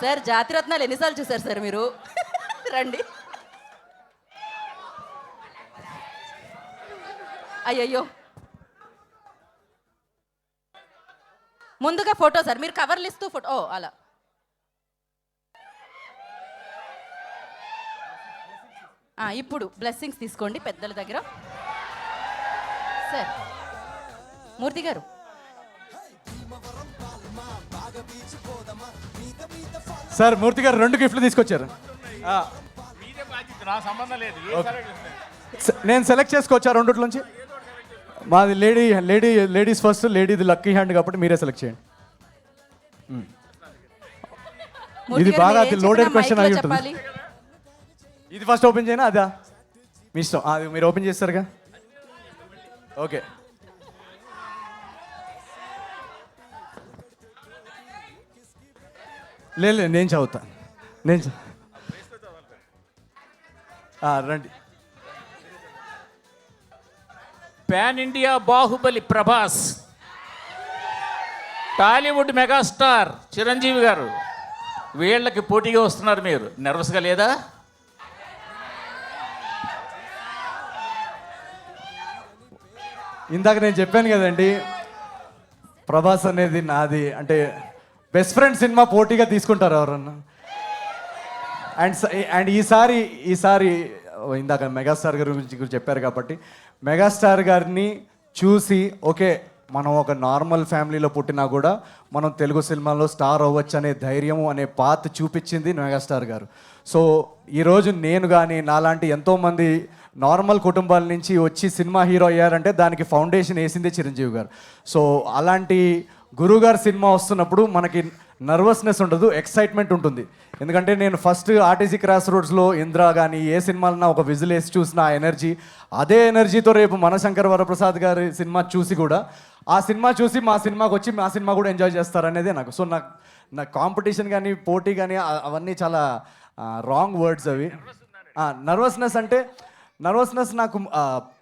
Sir జాతిరత్నాలు ఎన్నిసార్లు చూసారు sir మీరు? రండి. అయ్యయ్యో, ముందుగా ఫోటో సార్, మీరు కవర్లు ఇస్తూ ఫోటో. ఓ అలా. ఇప్పుడు బ్లెస్సింగ్స్ తీసుకోండి పెద్దల దగ్గర. సార్ మూర్తి గారు, సార్ మూర్తి గారు 2 గిఫ్ట్లు తీసుకొచ్చారు. నేను సెలెక్ట్ చేసుకోవచ్చా రెండిట్లోంచి? మాది లేడీస్ ఫస్ట్, లేడీది లక్కీ హ్యాండ్ కాబట్టి మీరే సెలెక్ట్ చేయండి. ఇది బాగా లోడెడ్ క్వశ్చన్ అయి ఉంటుంది. ఇది ఫస్ట్ ఓపెన్ చేయనా అదా? మీ ఇష్టం. అది మీరు ఓపెన్ చేస్తారుగా. ఓకే, లేదు నేను చదువుతా. రండి. Pan India Baahubali Prabhas, Tollywood megastar Chiranjeevi గారు, వీళ్ళకి పోటీగా వస్తున్నారు. మీరు నర్వస్గా లేదా? ఇందాక నేను చెప్పాను కదండి, ప్రభాస్ అనేది నాది అంటే బెస్ట్ ఫ్రెండ్ సినిమా పోటీగా తీసుకుంటారు ఎవరన్నా. అండ్ ఈసారి ఇందాక మెగాస్టార్ గారి గురించి చెప్పారు కాబట్టి మెగాస్టార్ గారిని చూసి ఓకే మనం ఒక నార్మల్ ఫ్యామిలీలో పుట్టినా కూడా మనం తెలుగు సినిమాలో స్టార్ అవ్వచ్చు అనే ధైర్యము అనే పాత్ చూపించింది మెగాస్టార్ గారు. సో ఈరోజు నేను కానీ నాలాంటి ఎంతోమంది నార్మల్ కుటుంబాల నుంచి వచ్చి సినిమా హీరో అయ్యారంటే దానికి ఫౌండేషన్ వేసిందే చిరంజీవి గారు. సో అలాంటి గురువుగారు సినిమా వస్తున్నప్పుడు మనకి నర్వస్నెస్ ఉండదు, ఎక్సైట్మెంట్ ఉంటుంది. ఎందుకంటే నేను ఫస్ట్ ఆర్టీసీ క్రాస్ రోడ్స్లో ఇంద్రా కానీ ఏ సినిమాలన్నా ఒక విజిల్ వేసి చూసిన ఆ ఎనర్జీ, అదే ఎనర్జీతో రేపు మనశంకర్ వరప్రసాద్ గారి సినిమా చూసి కూడా ఆ సినిమా చూసి మా సినిమాకి వచ్చి మా సినిమా కూడా ఎంజాయ్ చేస్తారనేదే నాకు. సో నాకు కాంపిటీషన్ కానీ పోటీ కానీ అవన్నీ చాలా రాంగ్ వర్డ్స్ అవి. నర్వస్నెస్ నాకు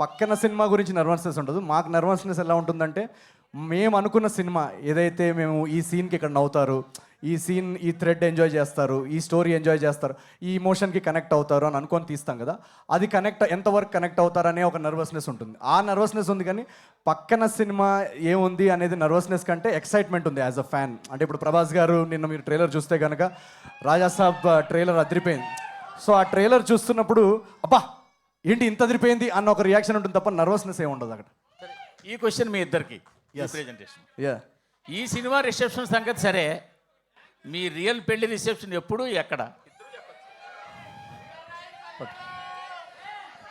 పక్కన సినిమా గురించి నర్వస్నెస్ ఉండదు. మాకు నర్వస్నెస్ ఎలా ఉంటుందంటే మేము అనుకున్న సినిమా ఏదైతే మేము ఈ సీన్కి ఇక్కడ నవ్వుతారు, ఈ థ్రెడ్ ఎంజాయ్ చేస్తారు, ఈ స్టోరీ ఎంజాయ్ చేస్తారు, ఈ ఇమోషన్కి కనెక్ట్ అవుతారు అని అనుకొని తీస్తాం కదా, అది ఎంతవరకు కనెక్ట్ అవుతారనే ఒక నర్వస్నెస్ ఉంటుంది. ఆ నర్వస్నెస్ ఉంది, కానీ పక్కన సినిమా ఏముంది అనేది నర్వస్నెస్ కంటే ఎక్సైట్మెంట్ ఉంది యాజ్ అ ఫ్యాన్. అంటే ఇప్పుడు ప్రభాస్ గారు నిన్న మీరు ట్రైలర్ చూస్తే కనుక రాజాసాబ్ ట్రైలర్ అదిరిపోయింది. సో ఆ ట్రైలర్ చూస్తున్నప్పుడు అబ్బా ఏంటి ఇంత అదిరిపోయింది అన్న ఒక రియాక్షన్ ఉంటుంది తప్ప నర్వస్నెస్ ఏమి ఉండదు అక్కడ. ఈ క్వశ్చన్ మీ ఇద్దరికి ప్రెజెంటేషన్. ఈ సినిమా రిసెప్షన్ సంగతి సరే, మీ రియల్ పెళ్లి రిసెప్షన్ ఎప్పుడు ఎక్కడ?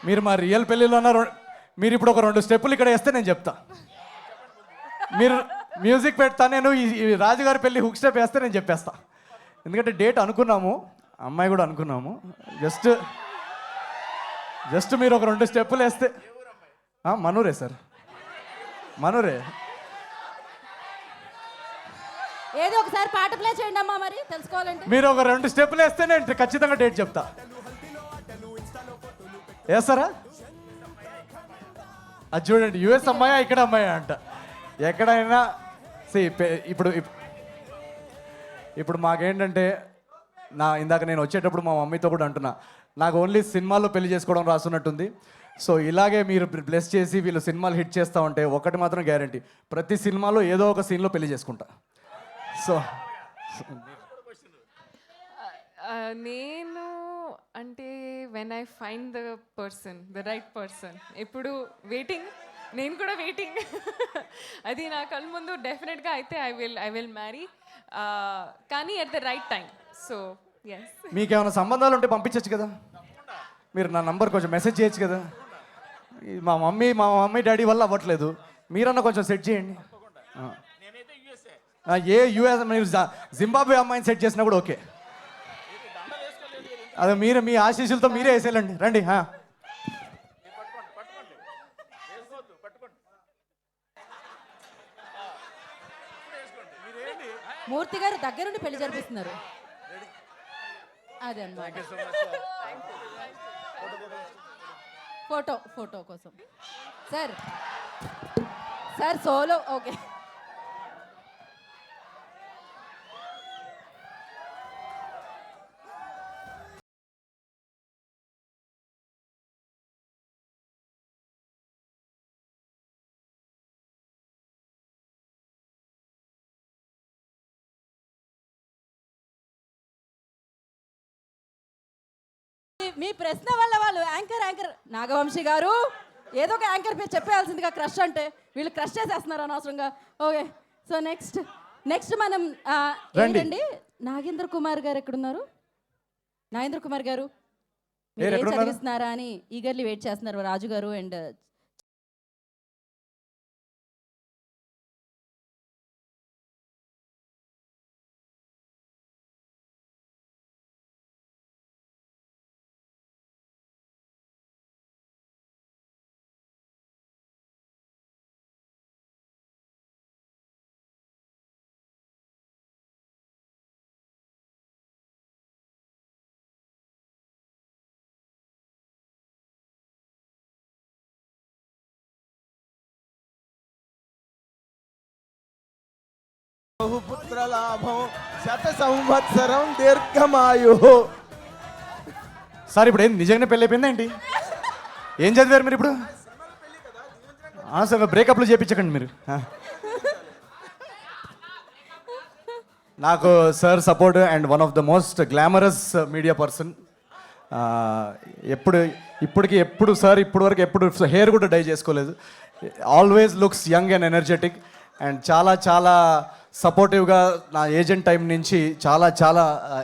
మీరు మా రియల్ పెళ్ళిలో మీరు ఇప్పుడు ఒక 2 స్టెప్పులు ఇక్కడ వేస్తే నేను చెప్తా. మీరు మ్యూజిక్ పెడతా, నేను ఈ రాజుగారి పెళ్ళి హుక్ స్టెప్ వేస్తే నేను చెప్పేస్తా. ఎందుకంటే డేట్ అనుకున్నాము, అమ్మాయి కూడా అనుకున్నాము. జస్ట్ మీరు ఒక 2 స్టెప్పులు వేస్తే. మనూరే సార్, మనూరే. ఏదో ఒకసారి పాట ప్లే చేయండి అమ్మా, మరి తెలుసుకోవాలంటే. మీరు ఒక 2 స్టెప్పులు వేస్తే నేను ఖచ్చితంగా డేట్ చెప్తా. వేస్తారా? అది చూడండి, యుఎస్ అమ్మాయా ఇక్కడ అమ్మాయా అంట. ఎక్కడైనా ఇప్పుడు మాకేంటంటే ఇందాక నేను వచ్చేటప్పుడు మా మమ్మీతో కూడా అంటున్నా, నాకు ఓన్లీ సినిమాల్లో పెళ్లి చేసుకోవడం రాసున్నట్టుంది. సో ఇలాగే మీరు బ్లెస్ చేసి వీళ్ళు సినిమాలు హిట్ చేస్తూ ఉంటే ఒకటి మాత్రం గ్యారంటీ, ప్రతి సినిమాలో ఏదో ఒక సీన్లో పెళ్లి చేసుకుంటా. సో నేను అంటే when I find the right person, ఇప్పుడు వెయిటింగ్, నేను కూడా వెయిటింగ్. అది నా కళ్ళ ముందు డెఫినెట్గా అయితే ఐ విల్ మ్యారీ, కానీ at the right time. So yes. మీకు ఏమైనా సంబంధాలు ఉంటే పంపించచ్చు కదా, మీరు నా నంబర్ కొంచెం మెసేజ్ చేయొచ్చు కదా. మా మమ్మీ డాడీ వల్ల అవ్వట్లేదు, మీరన్నా కొంచెం సెట్ చేయండి. యూఎస్ మీరు జింబాబ్వే అమ్మాయిని సెట్ చేసినా కూడా ఓకే. అదే మీరు మీ ఆశీస్సులతో మీరే వేసేయాలండి. రండి. మూర్తి గారు దగ్గరుండి పెళ్లి జరిపిస్తున్నారు. అదే అన్నమాట. ఫోటో కోసం సార్ సోలో. ఓకే. మీ ప్రశ్న వల్ల వాళ్ళు యాంకర్ నాగవంశీ గారు ఏదో ఒక యాంకర్ పేరు చెప్పేయాల్సిందిగా క్రష్ అంటే వీళ్ళు క్రష్ చేసేస్తున్నారు అనవసరంగా. ఓకే, సో నెక్స్ట్ మనం ఏంటండి నాగేంద్ర కుమార్ గారు ఎక్కడున్నారు? నాగేంద్ర కుమార్ గారు మీరు ఏం చదివిస్తున్నారా అని ఈగర్లీ వెయిట్ చేస్తున్నారు రాజు గారు అండ్ బహుపుత్ర లాభం శత సంవత్సరం దీర్ఘమాయు. సార్ ఇప్పుడు ఏం నిజంగానే పెళ్ళి అయిపోయిందా ఏంటి? ఏం చదివారు మీరు ఇప్పుడు? సార్ బ్రేకప్లు చేయించకండి మీరు. నాకు sir support and one of the most glamorous media person. ఎప్పుడు సార్ ఎప్పుడు హెయిర్ కూడా డై చేసుకోలేదు. Always looks young and energetic and చాలా సపోర్టివ్గా నా ఏజెంట్ టైం నుంచి చాలా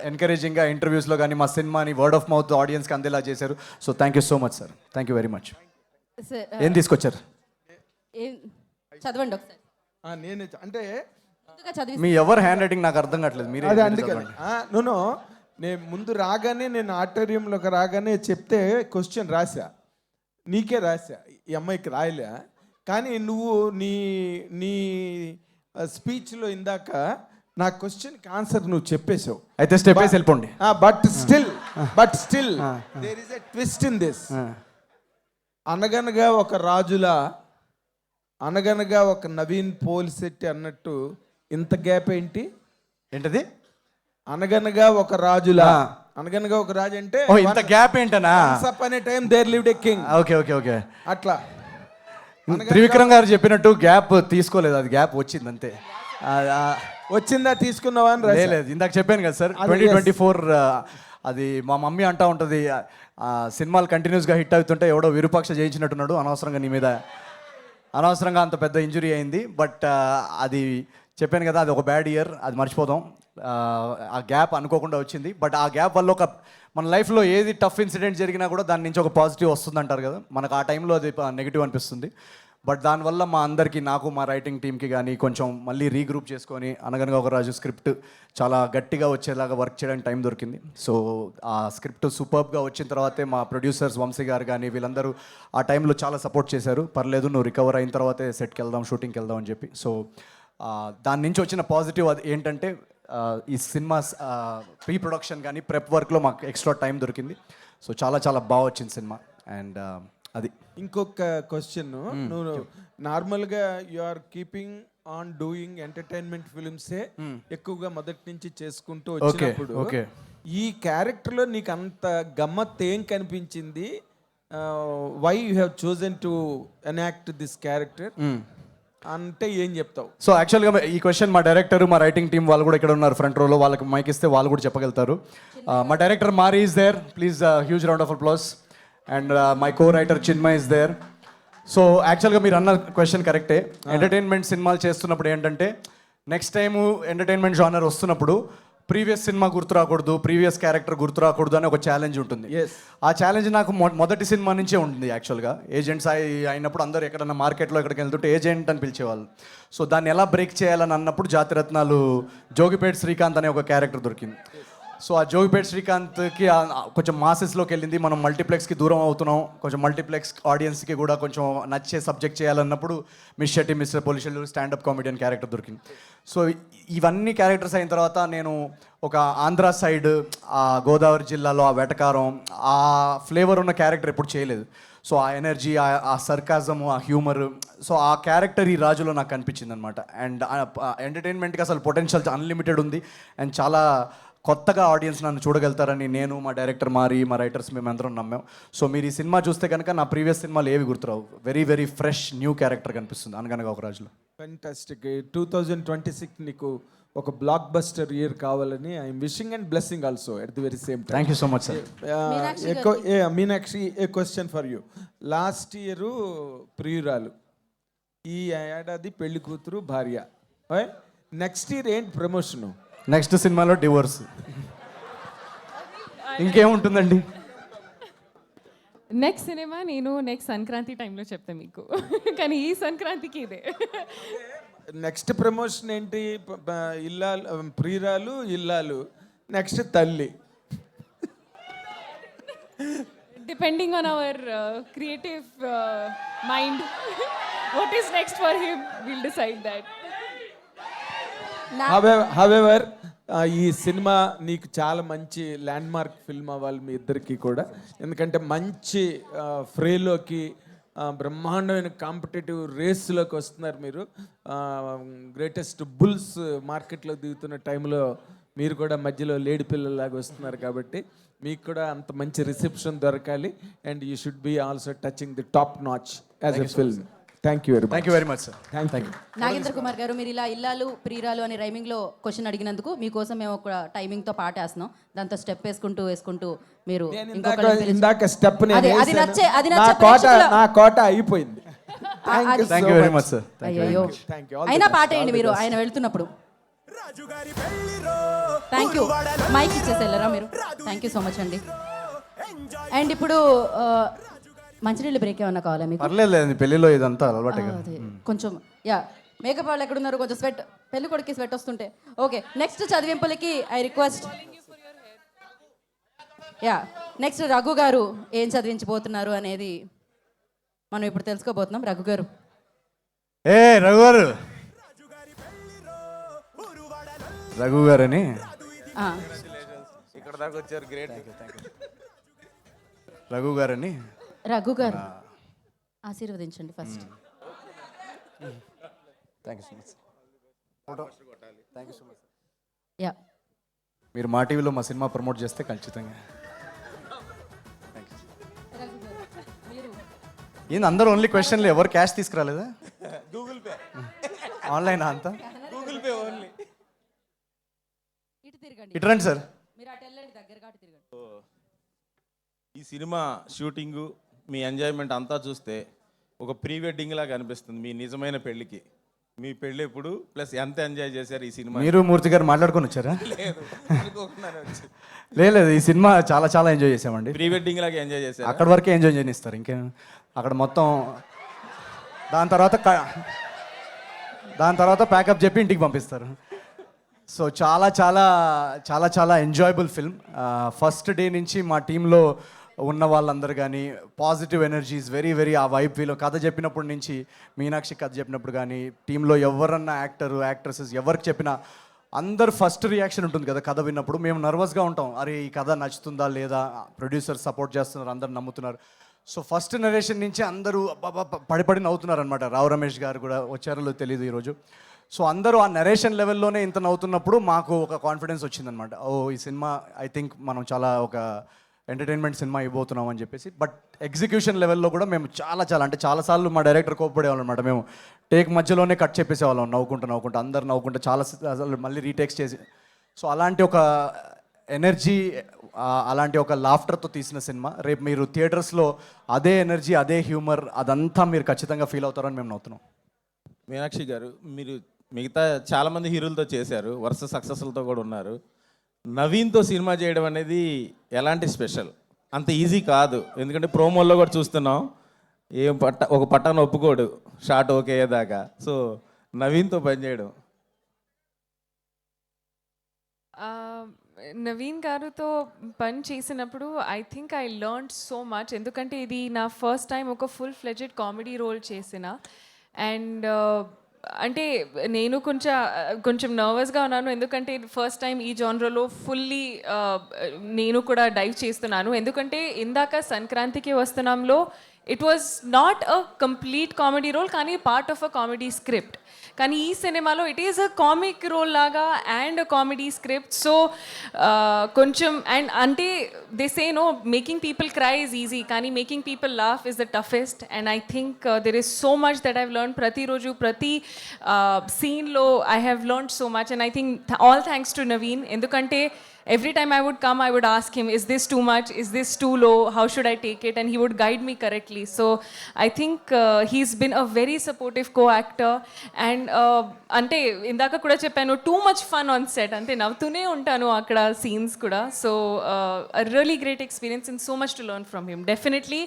ఎంకరేజింగ్గా ఇంటర్వ్యూస్లో కానీ మా సినిమాని వర్డ్ ఆఫ్ మౌత్ ఆడియన్స్కి అందేలా చేశారు. So thank you so much sir, thank you very much. ఏం తీసుకొచ్చారు? చదవండి ఒకసారి. నేను అంటే మీ ఎవరు హ్యాండ్ రైటింగ్ నాకు అర్థం కావట్లేదు. మీరు అదే అందుకని నేను ముందు రాగానే నేను ఆడిటోరియంలోకి రాగానే చెప్తే క్వశ్చన్ రాసా, నీకే రాసా, ఈ అమ్మాయికి రాయలే. కానీ నువ్వు నీ స్పీచ్లో ఇందాక నా క్వశ్చన్కి ఆన్సర్ నువ్వు చెప్పేశావు. అయితే స్టెప్ వేసి వెళ్ళిపోండి. But still there is a twist in this. అనగనగా ఒక రాజులా, అనగనగా ఒక నవీన్ పోలిశెట్టి అన్నట్టు ఇంత గ్యాప్ ఏంటి? ఏంటది? అనగనగా ఒక రాజులా, అనగనగా ఒక రాజు అంటే ఇంత గ్యాప్ ఏంటనా? అనే time there lived a king. Okay అట్లా త్రివిక్రమ్ గారు చెప్పినట్టు గ్యాప్ తీసుకోలేదు, అది గ్యాప్ వచ్చింది అంతే. వచ్చిందా తీసుకున్నావా అని లేదు, ఇందాక చెప్పాను కదా సార్ 2024 అది మా మమ్మీ అంటా ఉంటుంది, సినిమాలు కంటిన్యూస్గా హిట్ అవుతుంటే ఎవడో విరూపాక్ష జయించినట్టున్నాడు, అనవసరంగా నీ మీద అనవసరంగా అంత పెద్ద ఇంజురీ అయింది. బట్ అది చెప్పాను కదా, అది ఒక బ్యాడ్ ఇయర్, అది మర్చిపోదాం. ఆ గ్యాప్ అనుకోకుండా వచ్చింది. బట్ ఆ గ్యాప్ వల్ల మన లైఫ్లో ఏది టఫ్ ఇన్సిడెంట్ జరిగినా కూడా దాని నుంచి ఒక పాజిటివ్ వస్తుంది అంటారు కదా, మనకు ఆ టైంలో అది నెగిటివ్ అనిపిస్తుంది. బట్ దానివల్ల మా అందరికీ, నాకు మా రైటింగ్ టీమ్కి కానీ కొంచెం మళ్ళీ రీగ్రూప్ చేసుకొని అనగనగా ఒక రాజు స్క్రిప్ట్ చాలా గట్టిగా వచ్చేలాగా వర్క్ చేయడానికి టైం దొరికింది. సో ఆ స్క్రిప్ట్ సూపర్బ్గా వచ్చిన తర్వాతే మా ప్రొడ్యూసర్స్ వంశీ గారు కానీ వీళ్ళందరూ ఆ టైంలో చాలా సపోర్ట్ చేశారు. పర్లేదు, నువ్వు రికవర్ అయిన తర్వాతే సెట్కి వెళ్దాం, షూటింగ్కి వెళ్దాం అని చెప్పి. సో దాని నుంచి వచ్చిన పాజిటివ్ అది ఏంటంటే, ఈ సినిమా ప్రీ ప్రొడక్షన్ కానీ ప్రెప్ వర్క్లో మాకు ఎక్స్ట్రా టైం దొరికింది. సో చాలా బాగా వచ్చింది సినిమా. అండ్ అది ఇంకొక క్వశ్చన్, నువ్వు నార్మల్గా you are keeping on doing entertainment ఫిల్మ్సే ఎక్కువగా మొదటి నుంచి చేసుకుంటూ వచ్చినప్పుడు ఈ క్యారెక్టర్లో నీకు అంత గమ్మత్ ఏం కనిపించింది? Why you have chosen to enact this character అంటే ఏం చెప్తావు? సో యాక్చువల్గా ఈ క్వశ్చన్ మా డైరెక్టర్, మా రైటింగ్ టీం వాళ్ళు కూడా ఇక్కడ ఉన్నారు ఫ్రంట్ రోలో, వాళ్ళకి మైక్ ఇస్తే వాళ్ళు కూడా చెప్పగలుగుతారు. మా director Maari is there, please huge round of applause. And my co writer Chinmay is there. So యాక్చువల్గా మీరు అన్న క్వశ్చన్ కరెక్టే. ఎంటర్టైన్మెంట్ సినిమాలు చేస్తున్నప్పుడు ఏంటంటే, నెక్స్ట్ టైము ఎంటర్టైన్మెంట్ జానర్ వస్తున్నప్పుడు ప్రీవియస్ సినిమా గుర్తు రాకూడదు, ప్రీవియస్ క్యారెక్టర్ గుర్తు రాకూడదు అని ఒక ఛాలెంజ్ ఉంటుంది. ఆ ఛాలెంజ్ నాకు మొదటి సినిమా నుంచే ఉంటుంది. యాక్చువల్గా ఏజెంట్స్ అయినప్పుడు అందరూ ఎక్కడన్నా మార్కెట్లో ఎక్కడికి వెళ్తుంటే ఏజెంట్ అని పిలిచేవాళ్ళు. సో దాన్ని ఎలా బ్రేక్ చేయాలని అన్నప్పుడు జాతిరత్నాలు జోగిపేట్ శ్రీకాంత్ అనే ఒక క్యారెక్టర్ దొరికింది. సో ఆ జోగిపేట్ శ్రీకాంత్కి కొంచెం మాసెస్లోకి వెళ్ళింది, మనం మల్టీప్లెక్స్కి దూరం అవుతున్నాం, కొంచెం మల్టీప్లెక్స్ ఆడియన్స్కి కూడా కొంచెం నచ్చే సబ్జెక్ట్ చేయాలన్నప్పుడు మిస్ షెట్టి, మిస్టర్ పోలీసులు, స్టాండప్ కామెడియన్ క్యారెక్టర్ దొరికింది. సో ఇవన్నీ క్యారెక్టర్స్ అయిన తర్వాత నేను ఒక ఆంధ్ర సైడ్, ఆ గోదావరి జిల్లాలో ఆ వెటకారం, ఆ ఫ్లేవర్ ఉన్న క్యారెక్టర్ ఎప్పుడు చేయలేదు. సో ఆ ఎనర్జీ, ఆ సర్కాజము, ఆ హ్యూమర్, సో ఆ క్యారెక్టర్ ఈ రాజులో నాకు కనిపించింది అనమాట. అండ్ ఎంటర్టైన్మెంట్కి అసలు పొటెన్షియల్ అన్లిమిటెడ్ ఉంది. అండ్ చాలా కొత్తగా ఆడియన్స్ నన్ను చూడగలుగుతారని నేను, మా డైరెక్టర్ మారి, మా రైటర్స్ మేమందరం నమ్మాం. సో మీరు ఈ సినిమా చూస్తే కనుక నా ప్రీవియస్ సినిమాలు ఏవి గుర్తురావు. వెరీ ఫ్రెష్ న్యూ క్యారెక్టర్ కనిపిస్తుంది అనగనగా ఒక రాజులో. ఫెంటాస్టిక్. 2026 నీకు ఒక బ్లాక్ బస్టర్ ఇయర్ కావాలని I'm wishing and blessing also at the very same time. Thank you so much sir. Meenakshi, A question for you. Last year ప్రియురాలు, ఈ ఏడాది పెళ్లి కూతురు భార్య. నెక్స్ట్ ఇయర్ ఏంటి ప్రమోషను? నెక్స్ట్ సినిమాలో డివోర్స్. ఇంకేముంటుందండి? నెక్స్ట్ సినిమా నేను నెక్స్ట్ సంక్రాంతి టైంలో చెప్తాను మీకు. కానీ ఈ సంక్రాంతికి ఇదే. నెక్స్ట్ ప్రమోషన్ ఏంటి? ఇల్లాలు, ప్రియురాలు, ఇల్లాలు, నెక్స్ట్ తల్లి. Depending on our creative mind, what is next for him, we'll decide that. However ఈ సినిమా నీకు చాలా మంచి ల్యాండ్ మార్క్ ఫిల్మ్ అవ్వాలి మీ ఇద్దరికి కూడా. ఎందుకంటే మంచి ఫ్రేలోకి, బ్రహ్మాండమైన కాంపిటేటివ్ రేస్లోకి వస్తున్నారు మీరు. గ్రేటెస్ట్ బుల్స్ మార్కెట్లో దిగుతున్న టైంలో మీరు కూడా మధ్యలో లేడి పిల్లలాగా వస్తున్నారు కాబట్టి మీకు కూడా అంత మంచి రిసెప్షన్ దొరకాలి. And you should be also touching the top notch as a film. Thank you very much sir. Thank you. Nagendra Kumar గారు, మీరు ఇలా ఇల్లాలు ప్రియురాలు అనే రైమింగ్లో క్వశ్చన్ అడిగినందుకు మీకోసం మేము ఒక టైమింగ్తో పాట వేస్తున్నాం. దాంతో స్టెప్ వేసుకుంటూ మీరు ఇందాక స్టెప్ అది నచ్చే నా కోట అయిపోయింది. Thank you very much sir. అయ్యో, Thank you. అయినా పాట వేయండి మీరు ఆయన వెళ్తున్నప్పుడు. Thank you. మైక్ ఇచ్చేసి వెళ్ళరా మీరు. థ్యాంక్ యూ సో మచ్ అండి. అండ్ ఇప్పుడు మంచినీళ్ళు బ్రేక్ ఏమన్నా కావాలా మీకు? పర్లేదు, పెళ్లిలో ఇదంతా అలవాటే కదా. అదే కొంచెం మేకప్ వాళ్ళు ఎక్కడున్నారు, కొంచెం స్వెట్, పెళ్లి కొడుకు స్వెట్ వస్తుంటే. ఓకే, నెక్స్ట్ చదివింపులకి I request. Next Raghu garu ఏం చదివించబోతున్నారు అనేది మనం ఇప్పుడు తెలుసుకోబోతున్నాం. రఘు గారు. రఘు గారని ఇక్కడ దాకా వచ్చారు. గ్రేట్. రఘు గారు ఆశీర్వదించండి first. Thank you so much. Yeah, మీరు మా టీవీలో మా సినిమా ప్రమోట్ చేస్తే ఖచ్చితంగా. ఏంది అందరూ ఓన్లీ క్వశ్చన్లు, ఎవరు క్యాష్ తీసుకురాలేదా? గూగుల్ పే, ఆన్లైన్ అంతా. Google pay only. ఇటు తిరగండి, ఇటు రండి సార్. మీరు అటు వెళ్ళండి, దగ్గరగా అటు తిరగండి. ఈ సినిమా షూటింగు, మీ ఎంజాయ్మెంట్ అంతా చూస్తే ఒక ప్రీ వెడ్డింగ్ లాగా అనిపిస్తుంది మీ నిజమైన పెళ్ళికి. మీ పెళ్ళి ఎప్పుడు, ప్లస్ ఎంత ఎంజాయ్ చేశారు ఈ సినిమా? మీరు మూర్తి గారు మాట్లాడుకొని వచ్చారా? లేదు, అనుకోకుండానే వచ్చి. లేదు, ఈ సినిమా చాలా చాలా ఎంజాయ్ చేసామండి. ప్రీ వెడ్డింగ్ లాగా ఎంజాయ్ చేశారు. అక్కడ వరకే ఎంజాయ్ చేయనిస్తారు, ఇంకేం అక్కడ మొత్తం. దాని తర్వాత ప్యాకప్ చెప్పి ఇంటికి పంపిస్తారు. సో చాలా చాలా చాలా చాలా ఎంజాయబుల్ ఫిల్మ్. ఫస్ట్ డే నుంచి మా టీంలో ఉన్న వాళ్ళందరూ కానీ పాజిటివ్ ఎనర్జీస్, వెరీ వెరీ ఆ వైబ్ ఫీల్. కథ చెప్పినప్పటి నుంచి, మీనాక్షి కథ చెప్పినప్పుడు కానీ, టీంలో ఎవరన్నా యాక్ట్రెసెస్ ఎవరికి చెప్పినా అందరు ఫస్ట్ రియాక్షన్ ఉంటుంది కదా కథ విన్నప్పుడు. మేము నర్వస్గా ఉంటాం, అరే ఈ కథ నచ్చుతుందా లేదా, ప్రొడ్యూసర్ సపోర్ట్ చేస్తున్నారు, అందరు నమ్ముతున్నారు. సో ఫస్ట్ నరేషన్ నుంచి అందరూ పడి నవ్వుతున్నారు అనమాట. రావు రమేష్ గారు కూడా వచ్చారో తెలియదు ఈరోజు. సో అందరూ ఆ నరేషన్ లెవెల్లోనే ఇంత నవ్వుతున్నప్పుడు మాకు ఒక కాన్ఫిడెన్స్ వచ్చిందనమాట. ఓ ఈ సినిమా ఐ థింక్ మనం చాలా ఒక ఎంటర్టైన్మెంట్ సినిమా ఇవ్వబోతున్నాం అని చెప్పేసి. బట్ ఎగ్జిక్యూషన్ లెవెల్లో కూడా మేము చాలాసార్లు మా డైరెక్టర్ కోప్పడేవాళ్ళం అనమాట. మేము టేక్ మధ్యలోనే కట్ చెప్పేసేవాళ్ళం, నవ్వుకుంటూ అందరు నవ్వుకుంటూ చాలా మళ్ళీ రీటేక్స్ చేసి. సో అలాంటి ఒక ఎనర్జీ, అలాంటి ఒక లాఫ్టర్తో తీసిన సినిమా. రేపు మీరు థియేటర్స్లో అదే ఎనర్జీ, అదే హ్యూమర్, అదంతా మీరు ఖచ్చితంగా ఫీల్ అవుతారని మేము నవ్వుతున్నాం. మీనాక్షి గారు, మీరు మిగతా చాలామంది హీరోలతో చేశారు, వరుస సక్సెస్లతో కూడా ఉన్నారు. నవీన్తో సినిమా చేయడం అనేది ఎలాంటి స్పెషల్? అంత ఈజీ కాదు, ఎందుకంటే ప్రోమోల్లో కూడా చూస్తున్నాం, ఒక పట్టాను ఒప్పుకోడు షార్ట్ ఓకే అయ్యేదాకా. సో నవీన్తో పనిచేయడం. నవీన్ గారితో పని చేసినప్పుడు I think I learn so much. ఎందుకంటే ఇది నా ఫస్ట్ టైం ఒక ఫుల్ ఫ్లెడ్జెడ్ కామెడీ రోల్ చేసిన. అండ్ అంటే నేను కొంచెం నర్వస్గా ఉన్నాను, ఎందుకంటే ఫస్ట్ టైం ఈ జానర్లో ఫుల్లీ నేను కూడా డైవ్ చేస్తున్నాను. ఎందుకంటే ఇందాక సంక్రాంతికి వస్తున్నాంలో it was not a complete comedy role కానీ part of a comedy script. కానీ ఈ సినిమాలో it is a comic role లాగా and a comedy script. So కొంచెం అండ్ అంటే they say no making people cry is easy కానీ making people laugh is the toughest. And I think there is so much that I've learn. ప్రతిరోజు ప్రతి సీన్లో I have learn so much. And I think all thanks to Naveen. ఎందుకంటే every time I would come, I would ask him, is this too much? Is this too low? How should I take it? And he would guide me correctly. So I think he's been a very supportive co-actor. And ante indaka kuda cheppanu, too much fun on set. Ante navtune untanu akkada scenes kuda. So a really great experience and so much to learn from him. Definitely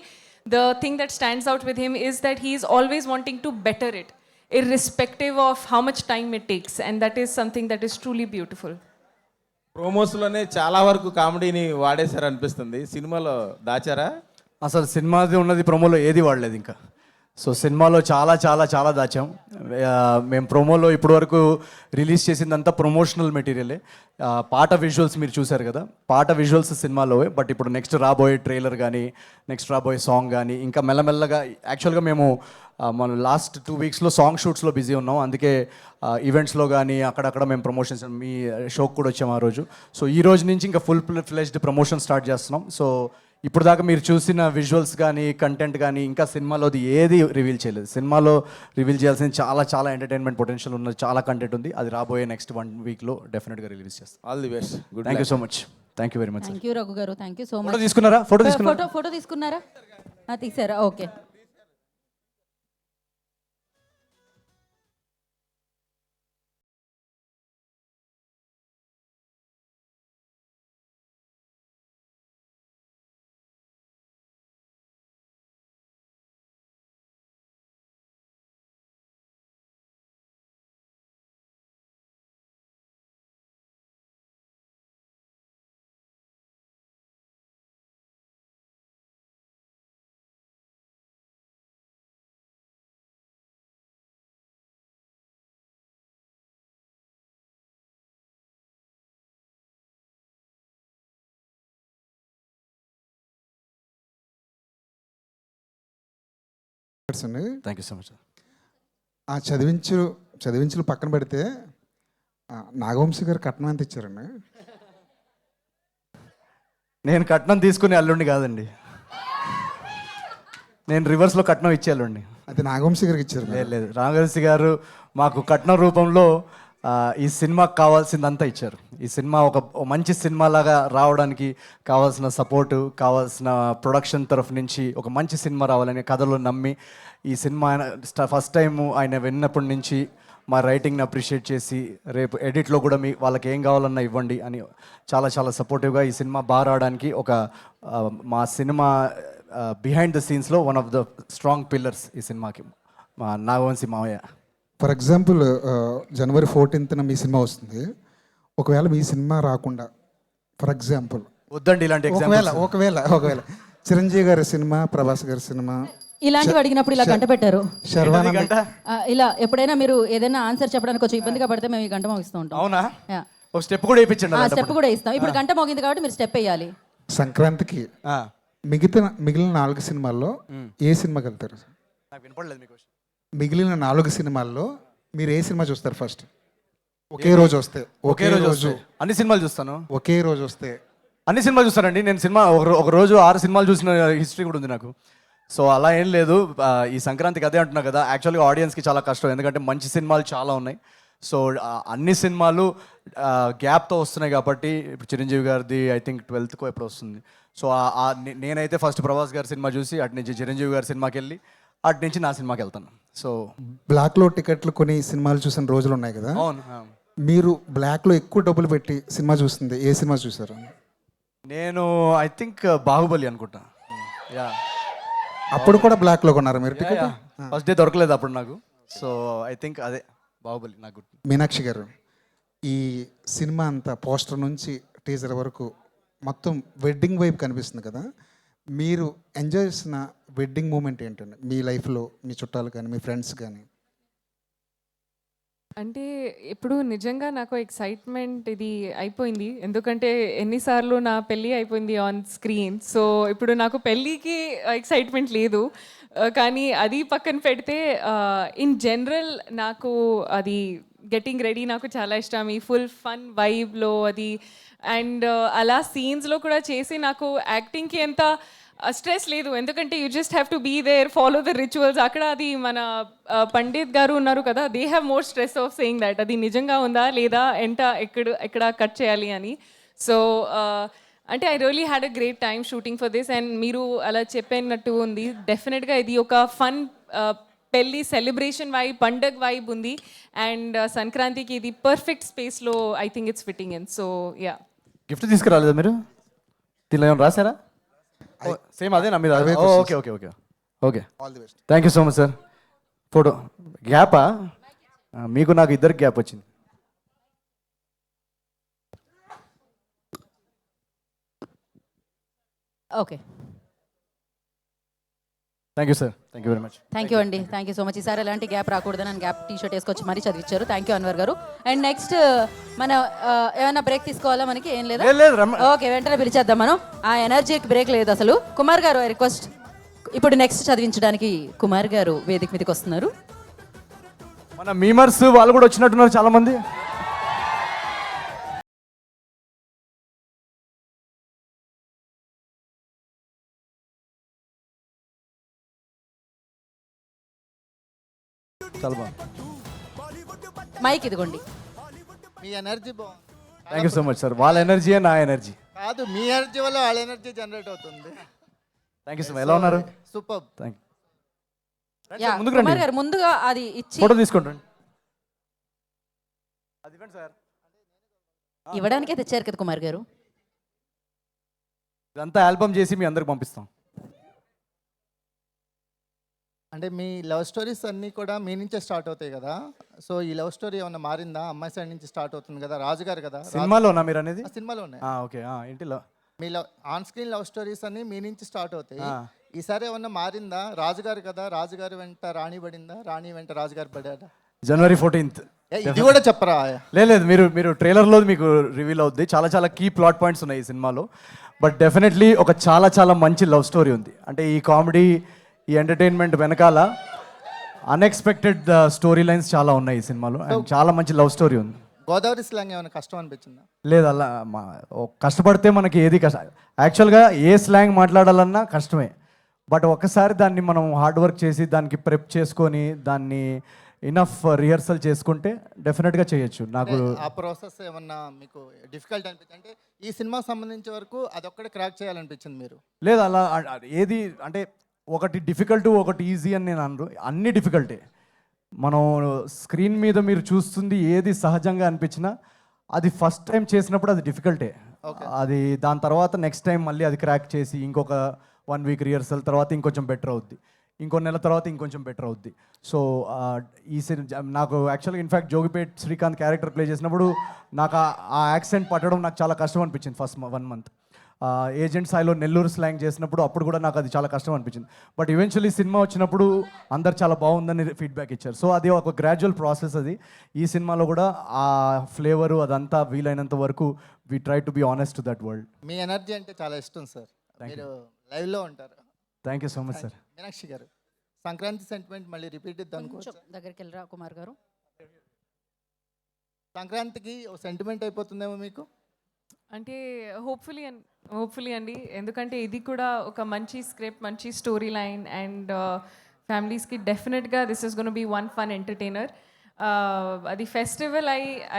the thing that stands out with him is that he is always wanting to better it, irrespective of how much time it takes. And that is something that is truly beautiful. ప్రోమోస్లోనే చాలా వరకు కామెడీని వాడేశారు అనిపిస్తుంది, సినిమాలో దాచారా? అసలు సినిమాది ఉన్నది ప్రోమోలో ఏది వాడలేదు ఇంకా. సో సినిమాలో చాలా చాలా చాలా దాచాం. మేము ప్రోమోలో ఇప్పటివరకు రిలీజ్ చేసిందంతా ప్రమోషనల్ మెటీరియలే. పాట విజువల్స్ మీరు చూశారు కదా, పాట విజువల్స్ సినిమాలోవే. బట్ ఇప్పుడు నెక్స్ట్ రాబోయే ట్రైలర్ కానీ నెక్స్ట్ రాబోయే సాంగ్ కానీ ఇంకా మెల్లమెల్లగా యాక్చువల్గా మేము మన లాస్ట్ 2 వీక్స్లో సాంగ్ షూట్స్లో బిజీ ఉన్నాం. అందుకే ఈవెంట్స్లో కానీ అక్కడక్కడ మేము ప్రమోషన్స్, మీ షోకి కూడా వచ్చాము ఆ రోజు. సో ఈ రోజు నుంచి ఇంకా ఫుల్ ఫ్లెజ్డ్ ప్రమోషన్ స్టార్ట్ చేస్తున్నాం. సో ఇప్పుడు దాకా మీరు చూసిన విజువల్స్ కానీ కంటెంట్ కానీ ఇంకా సినిమాలోది ఏది రివీల్ చేయలేదు. సినిమాలో రివీల్ చేయాల్సిన చాలా చాలా ఎంటర్టైన్మెంట్ పొటెన్షియల్ ఉన్నది, చాలా కంటెంట్ ఉంది. అది రాబోయే నెక్స్ట్ 1 వీక్లో డెఫినెట్గా రిలీజ్ చేస్తాం. All the best. Good. Thank you so much. Thank you very much. Thank you Raghu garu, thank you so photo much. తీసుకున్నారా? ఫోటో తీసుకున్నారా? తీసారా? Okay. Thank you so much. ఆ చదివించులు పక్కన పెడితే నాగవంశీ గారు కట్నం ఎంత ఇచ్చారండి? నేను కట్నం తీసుకునే అల్లుండి కాదండి, నేను రివర్స్లో కట్నం ఇచ్చే అల్లుండి. అది నాగవంశీ గారికి ఇచ్చారు. లేదు, రామగల్సి గారు మాకు కట్నం రూపంలో ఈ సినిమాకి కావాల్సిందంతా ఇచ్చారు. ఈ సినిమా ఒక మంచి సినిమాలాగా రావడానికి కావాల్సిన సపోర్టు, కావాల్సిన ప్రొడక్షన్ తరఫు నుంచి ఒక మంచి సినిమా రావాలని కథలో నమ్మి ఈ సినిమా ఆయన ఫస్ట్ టైం ఆయన విన్నప్పటి నుంచి మా రైటింగ్ని అప్రిషియేట్ చేసి రేపు ఎడిట్లో కూడా వాళ్ళకి ఏం కావాలన్నా ఇవ్వండి అని చాలా చాలా సపోర్టివ్గా ఈ సినిమా బాగా రావడానికి ఒక మా సినిమా బిహైండ్ ద సీన్స్లో one of the strong pillars ఈ సినిమాకి మా నాగవంశీ మావయ్య. ఫర్ ఎగ్జాంపుల్ జనవరి 14th మీ సినిమా వస్తుంది. ఒకవేళ మీ సినిమా రాకుండా, ఫర్ ఎగ్జాంపుల్ వద్దండి ఇలాంటి ఒకవేళ చిరంజీవి గారి సినిమా, ప్రభాస్ గారి సినిమా ఇలాంటివి అడిగినప్పుడు ఇలా గంట పెట్టారు. శర్వానంద్ ఇలా ఎప్పుడైనా మీరు ఏదైనా ఆన్సర్ చెప్పడానికి కొంచెం ఇబ్బందిగా పడితే మేము ఈ గంట మోగిస్తూ ఉంటాం. అవునా? ఒక స్టెప్ కూడా వేయించండి. ఆ స్టెప్ కూడా ఇస్తాం. ఇప్పుడు గంట మోగింది కాబట్టి మీరు స్టెప్ వేయాలి. సంక్రాంతికి మిగిలిన 4 సినిమాల్లో ఏ సినిమాకి వెళ్తారు? నాకు వినపడలేదు మీకు. మిగిలిన 4 సినిమాల్లో మీరు ఏ సినిమా చూస్తారు ఫస్ట్? ఒకే రోజు వస్తే అన్ని సినిమాలు చూస్తాను. ఒకే రోజు వస్తే అన్ని సినిమాలు చూస్తానండి నేను. సినిమా ఒక రోజు 6 సినిమాలు చూసిన హిస్టరీ కూడా ఉంది నాకు. సో అలా ఏం లేదు. ఈ సంక్రాంతికి అదే అంటున్నా కదా, యాక్చువల్గా ఆడియన్స్కి చాలా కష్టం, ఎందుకంటే మంచి సినిమాలు చాలా ఉన్నాయి. సో అన్ని సినిమాలు గ్యాప్తో వస్తున్నాయి కాబట్టి ఇప్పుడు చిరంజీవి గారిది ఐ థింక్ 12th ఎప్పుడు వస్తుంది. సో నేనైతే ఫస్ట్ ప్రభాస్ గారి సినిమా చూసి అటు నుంచి చిరంజీవి గారి సినిమాకి వెళ్ళి అటు నుంచి నా సినిమాకి వెళ్తాను. సో బ్లాక్లో టికెట్లు కొని సినిమాలు చూసిన రోజులు ఉన్నాయి కదా. అవును. మీరు బ్లాక్లో ఎక్కువ డబ్బులు పెట్టి సినిమా చూస్తుంది ఏ సినిమా చూసారు? నేను ఐ థింక్ బాహుబలి అనుకుంటా. యా, అప్పుడు కూడా బ్లాక్లో కొన్నారు మీరు టికెట్? ఫస్ట్ డే దొరకలేదు అప్పుడు నాకు. సో ఐ థింక్ అదే బాహుబలి నాకు. మీనాక్షి గారు, ఈ సినిమా అంతా పోస్టర్ నుంచి టీజర్ వరకు మొత్తం వెడ్డింగ్ వైపు కనిపిస్తుంది కదా, మీరు ఎంజాయ్ చేసిన వెడ్డింగ్ మూమెంట్ ఏంటండి మీ లైఫ్లో? మీ చుట్టాలు కానీ మీ ఫ్రెండ్స్ కానీ? అంటే ఇప్పుడు నిజంగా నాకు ఎక్సైట్మెంట్ ఇది అయిపోయింది, ఎందుకంటే ఎన్నిసార్లు నా పెళ్ళి అయిపోయింది ఆన్ స్క్రీన్. సో ఇప్పుడు నాకు పెళ్ళికి ఎక్సైట్మెంట్ లేదు. కానీ అది పక్కన పెడితే ఇన్ జనరల్ నాకు అది గెట్టింగ్ రెడీ నాకు చాలా ఇష్టం. ఈ ఫుల్ ఫన్ వైబ్లో అది అండ్ అలా సీన్స్లో కూడా చేసి నాకు యాక్టింగ్కి ఎంత స్ట్రెస్ లేదు, ఎందుకంటే you just have to be there, follow the rituals. అక్కడ అది మన పండిత్ గారు ఉన్నారు కదా, they have more stress of saying that అది నిజంగా ఉందా లేదా ఎక్కడ కట్ చేయాలి అని. సో అంటే I really had a great time shooting for this. And మీరు అలా చెప్పినట్టు ఉంది, డెఫినెట్గా ఇది ఒక ఫన్ పెళ్ళి సెలబ్రేషన్ వైబ్, పండగ వైబ్ ఉంది. అండ్ సంక్రాంతికి ఇది పర్ఫెక్ట్ స్పేస్లో I think it's fitting in. So yeah. Gift తీసుకురాలేదా మీరు? దీనిలో ఏమైనా రాశారా? సేమ్ అదే నా మీద. Okay okay okay okay, all the best. Thank you so much sir. Photo గ్యాపా? మీకు నాకు ఇద్దరికి గ్యాప్ వచ్చింది. Okay, thank you sir, thank you very much. Thank you అండి, థ్యాంక్ యూ సో మచ్. ఈసారి ఎలాంటి గ్యాప్ రాకూడదని అని గ్యాప్ టీ షర్ట్ వేసుకొచ్చి మరీ చదివించారు. థ్యాంక్ యూ అన్వర్ గారు. అండ్ నెక్స్ట్ మన ఏమైనా బ్రేక్ తీసుకోవాలా? మనకి ఏం లేదా? లేదు ఓకే, వెంటనే పిలిచేద్దాం మనం. ఆ ఎనర్జీకి బ్రేక్ లేదు అసలు. కుమార్ గారు, ఐ రిక్వెస్ట్. ఇప్పుడు నెక్స్ట్ చదివించడానికి కుమార్ గారు వేదిక మీదకి వస్తున్నారు. మన మీమర్స్ వాళ్ళు కూడా వచ్చినట్టున్నారు చాలా మంది. చాలా బాగుంది. మైక్ ఇదిగోండి. మీ ఎనర్జీ బాగుంది. Thank you so much sir. వాళ్ళ ఎనర్జీయే నా ఎనర్జీ. కాదు, మీ ఎనర్జీ వల్ల వాళ్ళ ఎనర్జీ జనరేట్ అవుతుంది. Thank you so much. ఎలా ఉన్నారు? సూపర్. థ్యాంక్ యా, ముందుకు కుమార్ రండి, గారు ముందుగా అది ఇచ్చి ఫోటో తీసుకుంటాండి. అది ఇవ్వండి సార్. ఇవ్వడానికే తెచ్చారు కదా కుమార్ గారు. ఇదంతా ఆల్బమ్ చేసి మీ అందరికి పంపిస్తాం. అంటే మీ లవ్ స్టోరీస్ అన్నీ కూడా మీ నుంచే స్టార్ట్ అవుతాయి కదా. సో ఈ లవ్ స్టోరీ ఏమన్నా మారిందా? అమ్మాయి సైడ్ నుంచి స్టార్ట్ అవుతుంది కదా, రాజుగారు కదా. సినిమాలోనా మీరు అనేది? సినిమాలో ఉన్నాయి. ఓకే, ఏంటిలో మీ love on screen love stories అన్ని మీ నుంచి స్టార్ట్ అవుతాయి. ఈసారి ఏమన్నా మారిందా? రాజుగారు కదా, రాజుగారు వెంట రాణి పడిందా, రాణి వెంట రాజుగారు పడారా? జనవరి 14th. ఇది కూడా చెప్పరా? లేదు, మీరు ట్రైలర్లో మీకు రివీల్ అవుద్ది. చాలా చాలా కీ ప్లాట్ పాయింట్స్ ఉన్నాయి ఈ సినిమాలో. బట్ డెఫినెట్లీ ఒక చాలా మంచి లవ్ స్టోరీ ఉంది. అంటే ఈ కామెడీ, ఈ ఎంటర్టైన్మెంట్ వెనకాల అన్ఎక్స్పెక్టెడ్ స్టోరీ లైన్స్ చాలా ఉన్నాయి ఈ సినిమాలో. అండ్ చాలా మంచి లవ్ స్టోరీ ఉంది. గోదావరి స్లాంగ్ ఏమైనా కష్టం అనిపించిందా? లేదు, అలా కష్టపడితే మనకి ఏది కష్టం. యాక్చువల్గా ఏ స్లాంగ్ మాట్లాడాలన్నా కష్టమే. బట్ ఒక్కసారి దాన్ని మనం హార్డ్ వర్క్ చేసి దానికి ప్రెప్ చేసుకొని దాన్ని ఇనఫ్ రిహర్సల్ చేసుకుంటే డెఫినెట్గా చేయొచ్చు. నాకు ఆ ప్రాసెస్ ఏమన్నా మీకు డిఫికల్ట్ అనిపించింది? అంటే ఈ సినిమాకి సంబంధించిన వరకు అదొక్కడే క్రాక్ చేయాలనిపించింది మీరు? లేదు, అలా ఏది అంటే ఒకటి డిఫికల్ట్ ఒకటి ఈజీ అని నేను అనరు, అన్ని డిఫికల్టే. మనం స్క్రీన్ మీద మీరు చూస్తుంది ఏది సహజంగా అనిపించినా అది ఫస్ట్ టైం చేసినప్పుడు అది డిఫికల్టే. అది దాని తర్వాత నెక్స్ట్ టైం మళ్ళీ అది క్రాక్ చేసి ఇంకొక 1 వీక్ రిహర్సల్ తర్వాత ఇంకొంచెం బెటర్ అవుద్ది, ఇంకో నెల తర్వాత ఇంకొంచెం బెటర్ అవుద్ది. సో ఈ నాకు యాక్చువల్గా in fact Jogipet Srikanth character play చేసినప్పుడు నాకు ఆ యాక్సెంట్ పట్టడం నాకు చాలా కష్టం అనిపించింది ఫస్ట్ 1 month. ఏజెంట్ స్థాయిలో నెల్లూరు స్లాంగ్ చేసినప్పుడు అప్పుడు కూడా నాకు అది చాలా కష్టం అనిపించింది. బట్ ఈవెన్చువల్లీ సినిమా వచ్చినప్పుడు అందరు చాలా బాగుందని ఫీడ్బ్యాక్ ఇచ్చారు. సో అది ఒక గ్రాడ్యువల్ ప్రాసెస్. అది ఈ సినిమాలో కూడా ఆ ఫ్లేవరు అదంతా వీలైనంత వరకు we try to be honest to that world. మీ ఎనర్జీ అంటే చాలా ఇష్టం సార్. మీరు లైవ్లో ఉంటారు. Thank you so much sir. Meenakshi గారు, సంక్రాంతి సెంటిమెంట్ మళ్ళీ రిపీట్ ఇద్దాం అనుకోవచ్చు. దగ్గరికి వెళ్ళరా కుమార్ గారు. సంక్రాంతికి ఒక సెంటిమెంట్ అయిపోతుందేమో మీకు? అంటే హోప్ఫుల్లీ అండి, ఎందుకంటే ఇది కూడా ఒక మంచి స్క్రిప్ట్, మంచి స్టోరీ లైన్ అండ్ ఫ్యామిలీస్కి డెఫినెట్గా దిస్ ఇస్ గోన్ బీ వన్ ఫన్ ఎంటర్టైనర్. అది ఫెస్టివల్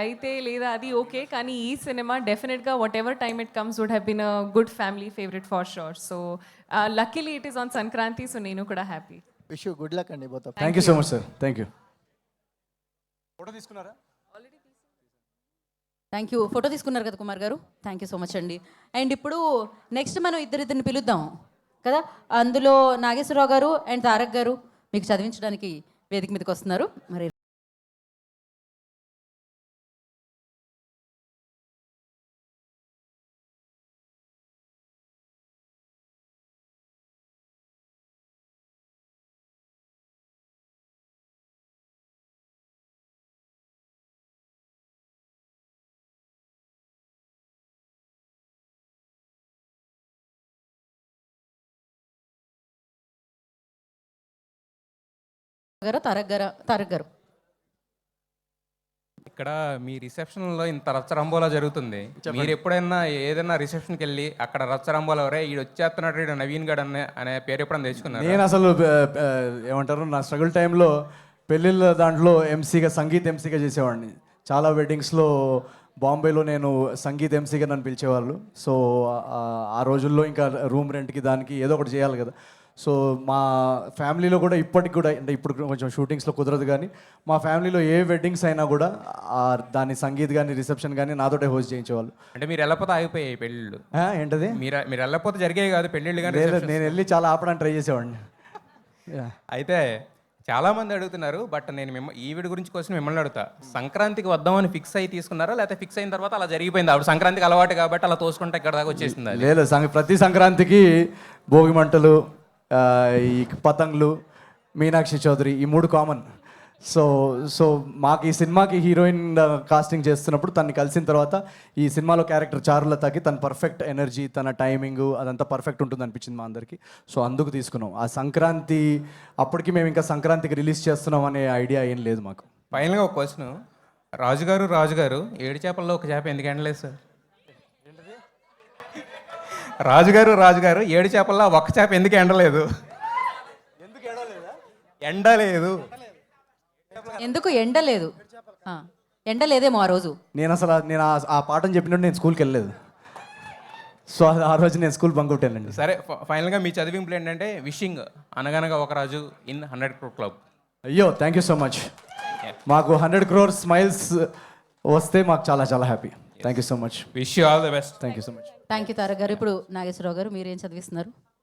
అయితే లేదా అది ఓకే, కానీ ఈ సినిమా డెఫినెట్గా whatever time it comes would have been a good family favourite for sure. So luckily it is on Sankranti, so నేను కూడా happy. Wish you good luck అండి both. Thank you so much sir. Thank you. Photo తీసుకున్నారా? Thank you. Photo తీసుకున్నారు కదా Kumar garu. Thank you so much అండి. And ఇప్పుడు next మనం ఇద్దరిని పిలుద్దాం కదా. అందులో నాగేశ్వరరావు గారు అండ్ తారక్ గారు మీకు చదివించడానికి వేదిక మీదకి వస్తున్నారు. మరి తారక్ గారు. ఇక్కడ మీ రిసెప్షన్లో ఇంత రచ్చరంబోలా జరుగుతుంది. మీరు ఎప్పుడైనా ఏదైనా రిసెప్షన్కి వెళ్ళి అక్కడ రచ్చరంబోలా ఎవరే ఈడు వచ్చేస్తున్నాడు ఈడు నవీన్ గడ్ అనే పేరు ఎప్పుడైనా తెచ్చుకున్నారు? నేను అసలు ఏమంటారు నా స్ట్రగుల్ టైంలో పెళ్ళిళ్ళ దాంట్లో సంగీత్ ఎంసీగా చేసేవాడిని. చాలా వెడ్డింగ్స్లో బాంబేలో నేను సంగీత్ ఎంసీగా నన్ను పిలిచేవాళ్ళు. సో ఆ రోజుల్లో ఇంకా రూమ్ రెంట్కి దానికి ఏదో ఒకటి చేయాలి కదా. సో మా ఫ్యామిలీలో కూడా ఇప్పటికి కూడా అంటే ఇప్పుడు కొంచెం షూటింగ్స్లో కుదరదు కానీ మా ఫ్యామిలీలో ఏ వెడ్డింగ్స్ అయినా కూడా దాని సంగీత్ కానీ రిసెప్షన్ కానీ నాతోటే హోస్ట్ చేయించేవాళ్ళు. అంటే మీరు వెళ్ళకపోతే ఆగిపోయాయి పెళ్ళిళ్ళు? ఏంటది? మీరు వెళ్ళకపోతే జరిగేవి కాదు పెళ్ళిళ్ళు కానీ? నేను వెళ్ళి చాలా ఆపడానికి ట్రై చేసేవాడిని. అయితే చాలామంది అడుగుతున్నారు, బట్ నేను ఈవిడ గురించి కోసం మిమ్మల్ని అడుగుతా. సంక్రాంతికి వద్దామని ఫిక్స్ అయ్యి తీసుకున్నారా, లేకపోతే ఫిక్స్ అయిన తర్వాత అలా జరిగిపోయింది? ఆవిడ సంక్రాంతికి అలవాటు కాబట్టి అలా తోసుకుంటే ఇక్కడ దాకా వచ్చేసింది? లేదు, ప్రతి సంక్రాంతికి భోగి మంటలు, ఈ పతంగులు, మీనాక్షి చౌదరి, ఈ 3 కామన్. సో మాకు ఈ సినిమాకి హీరోయిన్ కాస్టింగ్ చేస్తున్నప్పుడు తన్ని కలిసిన తర్వాత ఈ సినిమాలో క్యారెక్టర్ చారులతకి తన పర్ఫెక్ట్ ఎనర్జీ, తన టైమింగ్ అదంతా పర్ఫెక్ట్ ఉంటుంది అనిపించింది మా అందరికీ. సో అందుకు తీసుకున్నాం. ఆ సంక్రాంతి అప్పటికి మేము ఇంకా సంక్రాంతికి రిలీజ్ చేస్తున్నాం అనే ఐడియా ఏం లేదు మాకు. ఫైనల్గా ఒక క్వశ్చన్, రాజుగారు 7 చేపల్లో ఒక చేప ఎందుకు ఎండలేదు సార్? రాజుగారు 7 చేపల్లో ఒక్క చేప ఎందుకు ఎండలేదు? ఎండలేదు ఎందుకు ఎండలేదు? ఎండలేదేమో ఆ రోజు. నేను ఆ పాఠం చెప్పినట్టు నేను స్కూల్కి వెళ్ళలేదు. సో ఆ రోజు నేను స్కూల్ బంక్ కొట్టానండి. సరే, ఫైనల్గా మీ చదివింపులు ఏంటంటే విషింగ్ అనగనగా ఒక రాజు ఇన్ 100 crore క్లబ్. అయ్యో, థ్యాంక్ యూ సో మచ్. మాకు 100 crore స్మైల్స్ వస్తే మాకు చాలా చాలా happy. Thank you so much. Wish you all the best. Thank you so much. Thank you Tarak గారు. ఇప్పుడు నాగేశ్వరరావు గారు మీరేం చదివిస్తున్నారు?